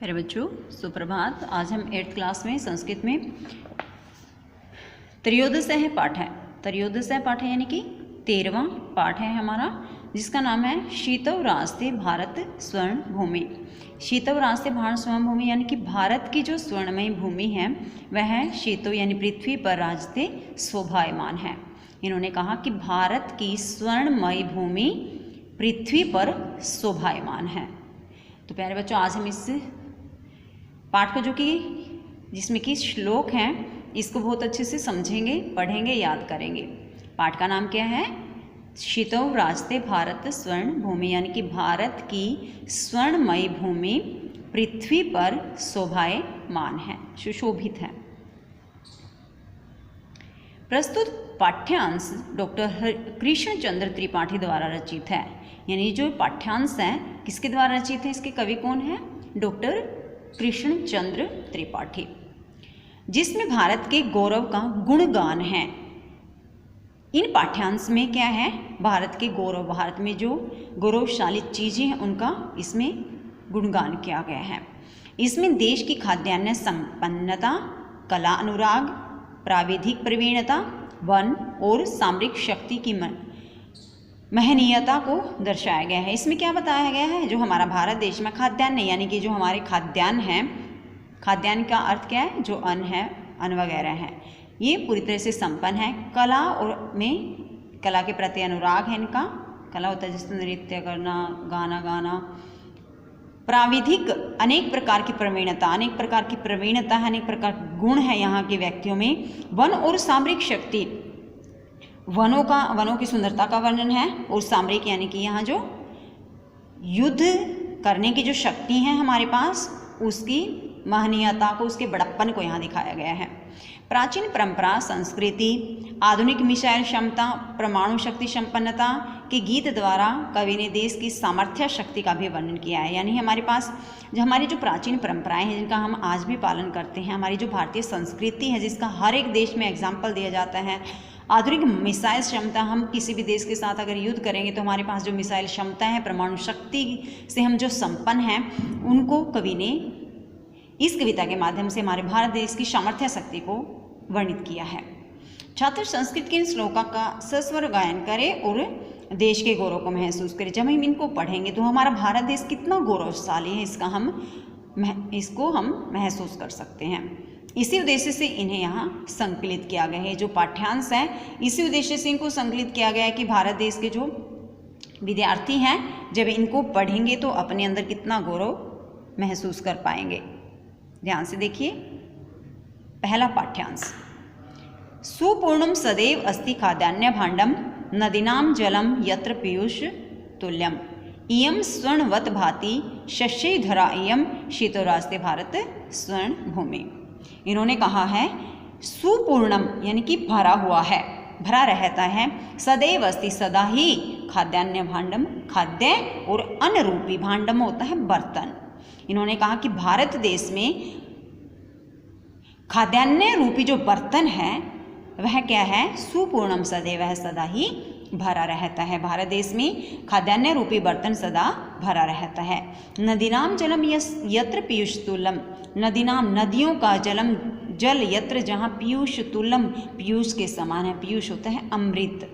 मेरे बच्चों सुप्रभात। आज हम 8th क्लास में संस्कृत में त्रयोदश पाठ है। त्रयोदश पाठ है यानी कि 13वां पाठ है हमारा, जिसका नाम है शीतोरास्ते भारत स्वर्ण भूमि। शीतोरास्ते भारत स्वर्ण भूमि यानी कि भारत की जो स्वर्णमय भूमि है वह शीतो यानी पृथ्वी पर राजते शोभायमान है। इन्होंने कहा कि भारत की स्वर्णमय भूमि पृथ्वी पर शोभायमान है। तो प्यारे बच्चों, आज हम इस पाठ को जिसमें कि श्लोक हैं इसको बहुत अच्छे से समझेंगे, पढ़ेंगे, याद करेंगे। पाठ का नाम क्या है? शीतोरास्ते भारत स्वर्ण भूमि यानी कि भारत की स्वर्णमय भूमि पृथ्वी पर शोभायमान है, सुशोभित है। प्रस्तुत पाठ्यांश डॉक्टर कृष्ण चंद्र त्रिपाठी द्वारा रचित है। यानी जो पाठ्यांश है किसके द्वारा रचित है? इसके कवि कौन है? डॉक्टर कृष्ण चंद्र त्रिपाठी, जिसमें भारत के गौरव का गुणगान है। इन पाठ्यांश में क्या है? भारत के गौरव, भारत में जो गौरवशाली चीज़ें हैं उनका इसमें गुणगान किया गया है। इसमें देश की खाद्यान्न संपन्नता, कला अनुराग, प्राविधिक प्रवीणता, वन और सामरिक शक्ति की महनीयता को दर्शाया गया है। इसमें क्या बताया गया है? जो हमारा भारत देश में खाद्यान्न यानी कि जो हमारे खाद्यान्न हैं, खाद्यान्न का अर्थ क्या है? जो अन्न है, अन्न वगैरह है, ये पूरी तरह से संपन्न है। कला और में कला के प्रति अनुराग है इनका। कला होता है जिसमें नृत्य करना, गाना गाना। प्राविधिक अनेक प्रकार की प्रवीणता, अनेक प्रकार की प्रवीणता है, अनेक प्रकार के गुण है यहाँ के व्यक्तियों में। वन और सामरिक शक्ति, वनों की सुंदरता का वर्णन है। और सामरिक यानी कि यहाँ जो युद्ध करने की जो शक्ति है हमारे पास, उसकी महनीयता को, उसके बड़प्पन को यहाँ दिखाया गया है। प्राचीन परंपरा, संस्कृति, आधुनिक मिसाइल क्षमता, परमाणु शक्ति संपन्नता के गीत द्वारा कवि ने देश की सामर्थ्य शक्ति का भी वर्णन किया है। यानी हमारे पास जो हमारी जो प्राचीन परंपराएं हैं जिनका हम आज भी पालन करते हैं, हमारी जो भारतीय संस्कृति है जिसका हर एक देश में एग्जाम्पल दिया जाता है। आधुनिक मिसाइल क्षमता, हम किसी भी देश के साथ अगर युद्ध करेंगे तो हमारे पास जो मिसाइल क्षमता है, परमाणु शक्ति से हम जो संपन्न हैं, उनको कवि ने इस कविता के माध्यम से हमारे भारत देश की सामर्थ्य शक्ति को वर्णित किया है। छात्र संस्कृत के इन श्लोका का सस्वर गायन करें और देश के गौरव को महसूस करें। जब हम इनको पढ़ेंगे तो हमारा भारत देश कितना गौरवशाली है इसको हम महसूस कर सकते हैं। इसी उद्देश्य से इन्हें यहाँ संकलित किया गया है। जो पाठ्यांश है इसी उद्देश्य से इनको संकलित किया गया है कि भारत देश के जो विद्यार्थी हैं जब इनको पढ़ेंगे तो अपने अंदर कितना गौरव महसूस कर पाएंगे। ध्यान से देखिए पहला पाठ्यांश। सुपूर्णम सदैव अस्ति खाद्यान्न भाण्डम नदीनां जलम यत्र पीयूष तुल्यम इयं स्वर्णवत भाति शस्यधरा इयं शीतोरास्ते भारत स्वर्ण भूमि। इन्होंने कहा है सुपूर्णम यानी कि भरा हुआ है, भरा रहता है। सदैव अस्ति सदा ही, खाद्यान्न भाण्डम खाद्य और अन्न रूपी, भाण्डम होता है बर्तन। इन्होंने कहा कि भारत देश में खाद्यान्न रूपी जो बर्तन है वह क्या है? सुपूर्णम सदैव, वह सदा ही भरा रहता है। भारत देश में खाद्यान्न रूपी बर्तन सदा भरा रहता है। नदीनाम जलम यत्र पीयूष तुल्यम, नदीनाम नदियों का जल यत्र जहाँ पीयूष तुल्यम, पीयूष के समान है। पीयूष होता है अमृत।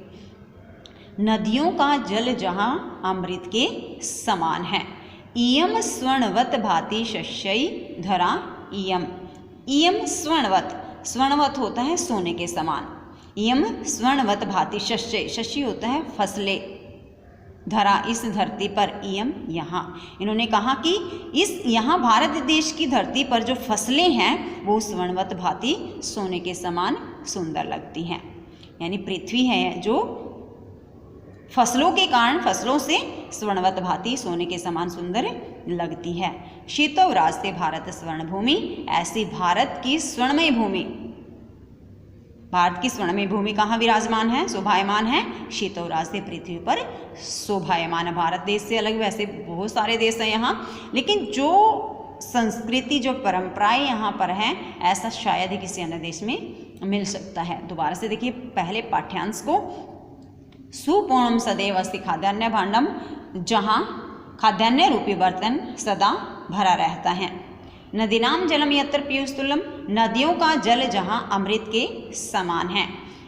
नदियों का जल जहाँ अमृत के समान है। इयम स्वर्णवत भाति शस्यै धरा इयम, इयम स्वर्णवत, स्वर्णवत होता है सोने के समान। इयम स्वर्णवत भाति शस्यै, शस्य होता है फसलें, धरा इस धरती पर, इयम यहाँ। इन्होंने कहा कि इस यहाँ भारत देश की धरती पर जो फसलें हैं वो स्वर्णवत भांति सोने के समान सुंदर लगती हैं। यानी पृथ्वी है जो फसलों के कारण, फसलों से स्वर्णवत भांति सोने के समान सुंदर लगती है। शीतोरास्ते भारत स्वर्ण भूमि, ऐसी भारत की स्वर्णमय भूमि, भारत की स्वर्णमय भूमि कहाँ विराजमान है? शोभायमान है शीतोरास्ते, पृथ्वी पर शोभायमान है। भारत देश से अलग वैसे बहुत सारे देश हैं यहाँ, लेकिन जो संस्कृति, जो परंपराएं यहाँ पर हैं, ऐसा शायद ही किसी अन्य देश में मिल सकता है। दोबारा से देखिए पहले पाठ्यांश को। सुपूर्णम सदैव अस्ति खाद्यान्न भाण्डम, जहाँ खाद्यान्न रूपी बर्तन सदा भरा रहता है। नदीनाम जलम यत्र पीयूषतुल्यम, नदियों का जल जहाँ अमृत के समान है।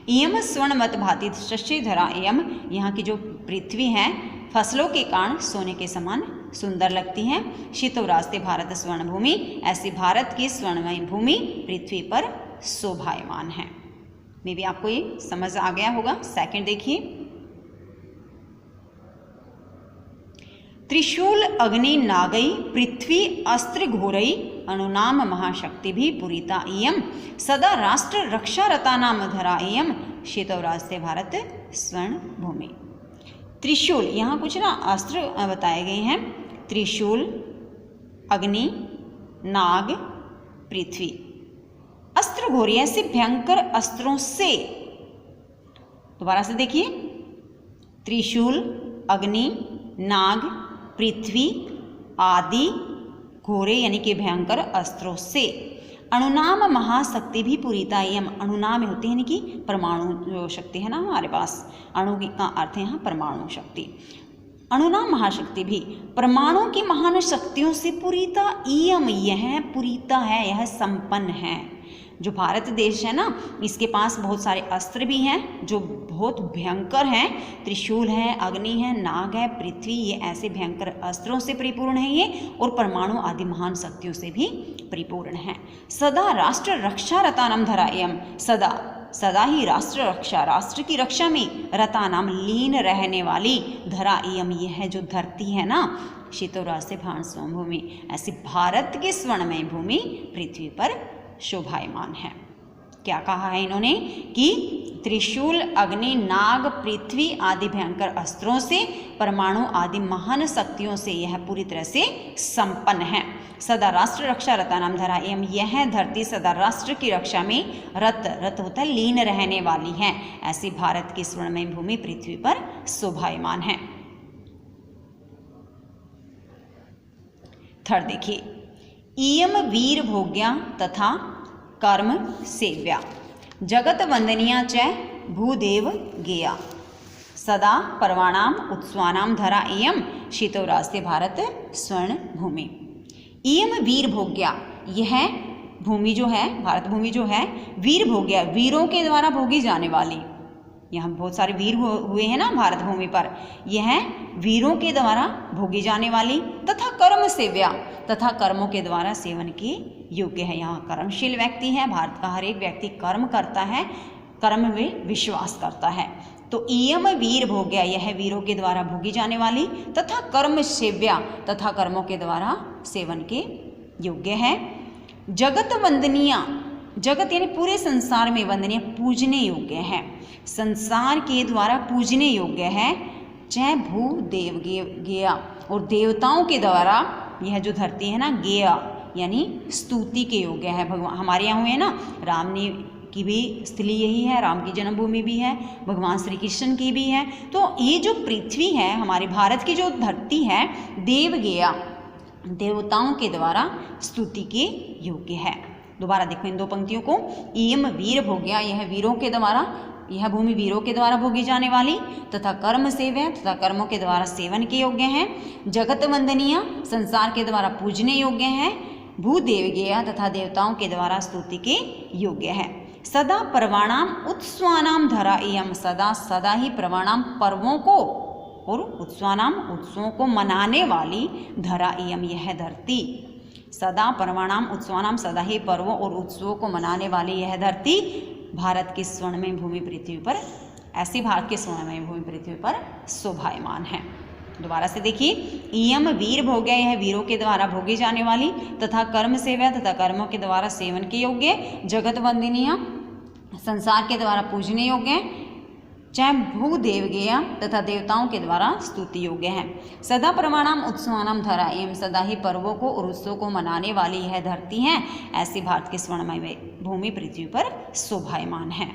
इयम स्वर्णमत भाति शशिधरा, एयम यहाँ की जो पृथ्वी है फसलों के कारण सोने के समान सुंदर लगती है। शीतोरास्ते भारत स्वर्ण भूमि, ऐसी भारत की स्वर्णमय भूमि पृथ्वी पर शोभायमान है। मे भी आपको ये समझ आ गया होगा। सेकंड देखिए, त्रिशूल अग्नि नागई पृथ्वी अस्त्र घोरई, अनुनाम महाशक्ति भी पुरीता इयम, सदा राष्ट्र रक्षा रता नाम धरा इयम, शीतोरास्ते भारत स्वर्ण भूमि। त्रिशूल, यहाँ कुछ ना अस्त्र बताए गए हैं। त्रिशूल, अग्नि, नाग, पृथ्वी, अस्त्र घोरी, ऐसे भयंकर अस्त्रों से, दोबारा से देखिए, त्रिशूल, अग्नि, नाग, पृथ्वी आदि घोरे यानी कि भयंकर अस्त्रों से, अणुनाम महाशक्ति भी पुरीता एयम, अणुनाम होती है यानी कि परमाणु जो शक्ति है ना हमारे पास, अणु का अर्थ है यहाँ परमाणु शक्ति, अणुनाम महाशक्ति भी परमाणु की महान शक्तियों से पुरीता इयम, यह पुरीता है, यह संपन्न है। जो भारत देश है ना, इसके पास बहुत सारे अस्त्र भी हैं जो बहुत भयंकर हैं। त्रिशूल है, अग्नि है, नाग है, पृथ्वी, ये ऐसे भयंकर अस्त्रों से परिपूर्ण है ये, और परमाणु आदि महान शक्तियों से भी परिपूर्ण है। सदा राष्ट्र रक्षा रतानाम धरा एयम, सदा सदा ही राष्ट्र रक्षा, राष्ट्र की रक्षा में रता नाम लीन रहने वाली धरा एयम, ये है जो धरती है ना, शीतोरास्ते भारत स्वर्ण भूमि, ऐसी भारत की स्वर्णमय भूमि पृथ्वी पर शोभायमान है। क्या कहा है इन्होंने कि त्रिशूल, अग्नि, नाग, पृथ्वी आदि भयंकर अस्त्रों से, परमाणु आदि महान शक्तियों से यह पूरी तरह से संपन्न है। सदा राष्ट्र रक्षा रता नाम धरा एवं, यह धरती सदा राष्ट्र की रक्षा में रत होता है लीन रहने वाली है, ऐसी भारत की स्वर्णमय भूमि पृथ्वी पर शोभायमान है। थर्ड देखिए, इयम वीर भोग्या तथा कर्म सेव्या, जगत वंदनिया च भूदेव गेया, सदा पर्वाणाम उत्सवानाम धरा इयम, शीतोरास्ते भारत स्वर्ण भूमि। इयम वीर भोग्या, यह भूमि जो है, भारत भूमि जो है, वीर भोग्या, वीरों के द्वारा भोगी जाने वाली, यहाँ बहुत सारे वीर हुए हैं ना भारत भूमि पर, यह वीरों के द्वारा भोगी जाने वाली, तथा कर्म सेव्या, तथा कर्मों के द्वारा सेवन के योग्य है। यहाँ कर्मशील व्यक्ति है, भारत का हर एक व्यक्ति कर्म करता है, कर्म में विश्वास करता है। तो इयम वीर भोग्या, यह वीरों के द्वारा भोगी जाने वाली, तथा कर्म सेव्या, तथा कर्मों के द्वारा सेवन के योग्य है। जगत वंदनीया, जगत यानी पूरे संसार में वंदनीय पूजने योग्य है, संसार के द्वारा पूजने योग्य है। चाहे भू देव गेया, और देवताओं के द्वारा यह जो धरती है ना, गेया यानी स्तुति के योग्य है। भगवान हमारे यहाँ हुए ना, राम ने की भी स्थली यही है, राम की जन्मभूमि भी है, भगवान श्री कृष्ण की भी है। तो ये जो पृथ्वी है, हमारे भारत की जो धरती है, देव गेया, देवताओं के द्वारा स्तुति के योग्य है। दोबारा देखो इन दो पंक्तियों को, इयम वीर भोग्या, यह वीरों के द्वारा, यह भूमि वीरों के द्वारा भोगी जाने वाली, तथा कर्म सेव्य, तथा कर्मों के द्वारा सेवन के योग्य है। जगत वंदनीय, संसार के द्वारा पूजने योग्य है। भूदेव गेया, तथा देवताओं के द्वारा स्तुति के योग्य है। सदा पर्वाणाम उत्सवानाम धरा इयम, सदा सदा ही पर्वाणाम पर्वों को और उत्सवानाम उत्सवों को मनाने वाली धरा इयम, यह धरती। सदा पर्वाणाम उत्सवानाम, सदा ही पर्वों और उत्सवों को मनाने वाली यह धरती भारत की स्वर्णमय भूमि पृथ्वी पर, ऐसी भारत की स्वर्णमय भूमि पृथ्वी पर शोभायमान है। दोबारा से देखिए, इयम वीर भोग्या, यह वीरों के द्वारा भोगी जाने वाली, तथा कर्म सेव्या, तथा कर्मों के द्वारा सेवन के योग्य। जगत वंदनीय, संसार के द्वारा पूजने योग्य। चाहे भूदेव गेया, तथा देवताओं के द्वारा स्तुति योग्य है। सदा प्रमाणाम उत्सवानाम धरा एवं, सदा ही पर्वों को और उत्सवों को मनाने वाली यह धरती है, ऐसी भारत की स्वर्णमय भूमि पृथ्वी पर शोभायमान है।